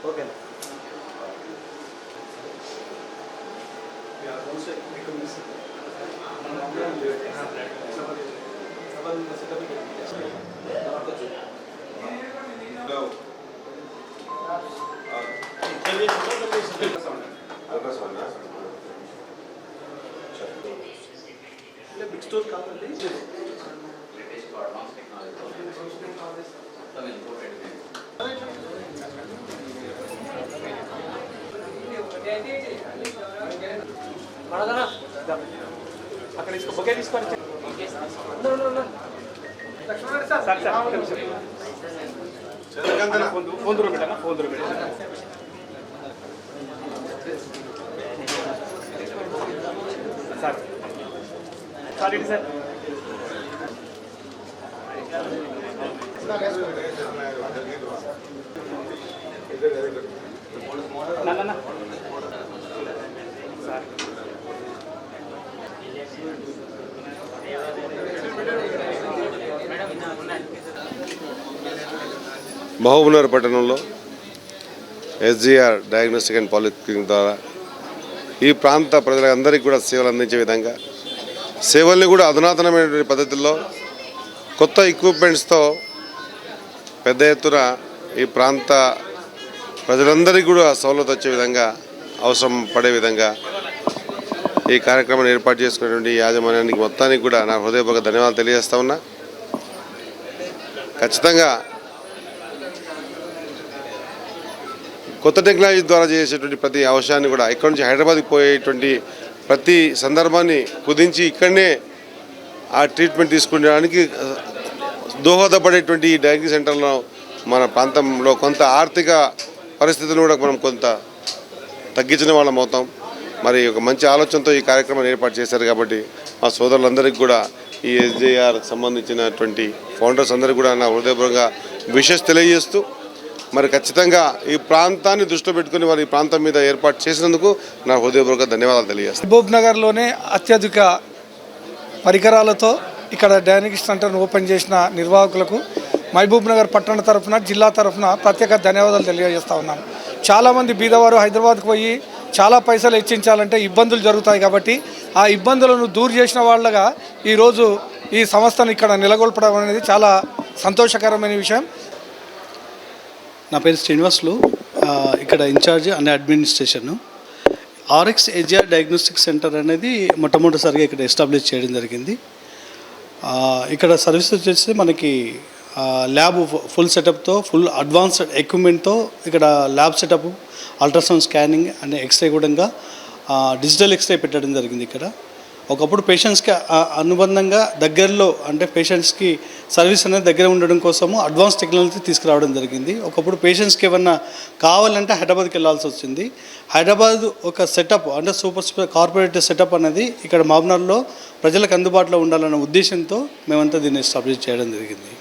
Okay big store కాదండి. అక్కడ తీసుకో బొకే తీసుకొని ఫోన్ దూరం పెట్టాను ఫోన్ దూరం పెట్టాను సార్ సార్ ఏంటి సార్ నాన్న సార్ మహబూబ్నగర్ పట్టణంలో ఎస్జీఆర్ డయాగ్నోస్టిక్ అండ్ పాలిక్లినిక్ ద్వారా ఈ ప్రాంత ప్రజలందరికీ కూడా సేవలు అందించే విధంగా సేవల్ని కూడా అధునాతనమైన పద్ధతుల్లో కొత్త ఎక్విప్మెంట్స్తో పెద్ద ఎత్తున ఈ ప్రాంత ప్రజలందరికీ కూడా సౌలభ్యం వచ్చే విధంగా అవసరం పడే విధంగా ఈ కార్యక్రమాన్ని ఏర్పాటు చేసుకున్నటువంటి యాజమాన్యానికి మొత్తానికి కూడా నా హృదయపూర్వక ధన్యవాదాలు తెలియజేస్తా ఉన్నా. ఖచ్చితంగా కొత్త టెక్నాలజీ ద్వారా చేసేటువంటి ప్రతి అవసరాన్ని కూడా ఇక్కడి నుంచి హైదరాబాద్కి పోయేటువంటి ప్రతి సందర్భాన్ని కుదించి ఇక్కడనే ఆ ట్రీట్మెంట్ తీసుకునేడానికి దోహదపడేటువంటి ఈ డయాగ్నోస్టిక్ సెంటర్లో మన ప్రాంతంలో కొంత ఆర్థిక పరిస్థితులను కూడా మనం కొంత తగ్గించిన వాళ్ళం అవుతాం. మరి ఒక మంచి ఆలోచనతో ఈ కార్యక్రమాన్ని ఏర్పాటు చేశారు కాబట్టి మా సోదరులందరికీ కూడా ఈ ఎస్జేఆర్ సంబంధించినటువంటి ఫౌండర్స్ అందరికీ కూడా నా హృదయపూర్వకంగా విషెస్ తెలియజేస్తూ మరి ఖచ్చితంగా ఈ ప్రాంతాన్ని దృష్టిలో పెట్టుకుని వారి ఈ ప్రాంతం మీద ఏర్పాటు చేసినందుకు నా హృదయపూర్వక ధన్యవాదాలు తెలియజేస్తాను. మహబూబ్నగర్లోనే అత్యధిక పరికరాలతో ఇక్కడ డయాగ్నోస్టిక్ సెంటర్ను ఓపెన్ చేసిన నిర్వాహకులకు మహబూబ్నగర్ పట్టణ తరఫున జిల్లా తరఫున ప్రత్యేక ధన్యవాదాలు తెలియజేస్తూ ఉన్నాను. చాలామంది బీదవారు హైదరాబాద్కు పోయి చాలా పైసలు హెచ్చించాలంటే ఇబ్బందులు జరుగుతాయి కాబట్టి ఆ ఇబ్బందులను దూరం చేసిన వాళ్ళగా ఈరోజు ఈ సంస్థను ఇక్కడ నెలకొల్పడం అనేది చాలా సంతోషకరమైన విషయం. నా పేరు శ్రీనివాసులు, ఇక్కడ incharge and administration. RX SGR diagnostic centre అనేది మొట్టమొదటిసారిగా ఇక్కడ ఎస్టాబ్లిష్ చేయడం జరిగింది. ఇక్కడ సర్వీస్ వచ్చేసి మనకి ల్యాబ్ ఫుల్ సెటప్తో ఫుల్ అడ్వాన్స్డ్ ఎక్విప్మెంట్తో ఇక్కడ lab setup, ultrasound scanning and X-ray కూడా డిజిటల్ ఎక్స్రే పెట్టడం జరిగింది. ఇక్కడ ఒకప్పుడు పేషెంట్స్కి అనుబంధంగా దగ్గరలో అంటే పేషెంట్స్కి సర్వీస్ అనేది దగ్గర ఉండడం కోసము అడ్వాన్స్ టెక్నాలజీ తీసుకురావడం జరిగింది. ఒకప్పుడు పేషెంట్స్కి ఏమన్నా కావాలంటే హైదరాబాద్కి వెళ్ళాల్సి వచ్చింది. హైదరాబాద్ ఒక సెటప్ అంటే సూపర్ కార్పొరేట్ సెటప్ అనేది ఇక్కడ మహబూబ్నగర్లో ప్రజలకు అందుబాటులో ఉండాలన్న ఉద్దేశంతో మేమంతా దీన్ని ఎస్టాబ్లిష్ చేయడం జరిగింది.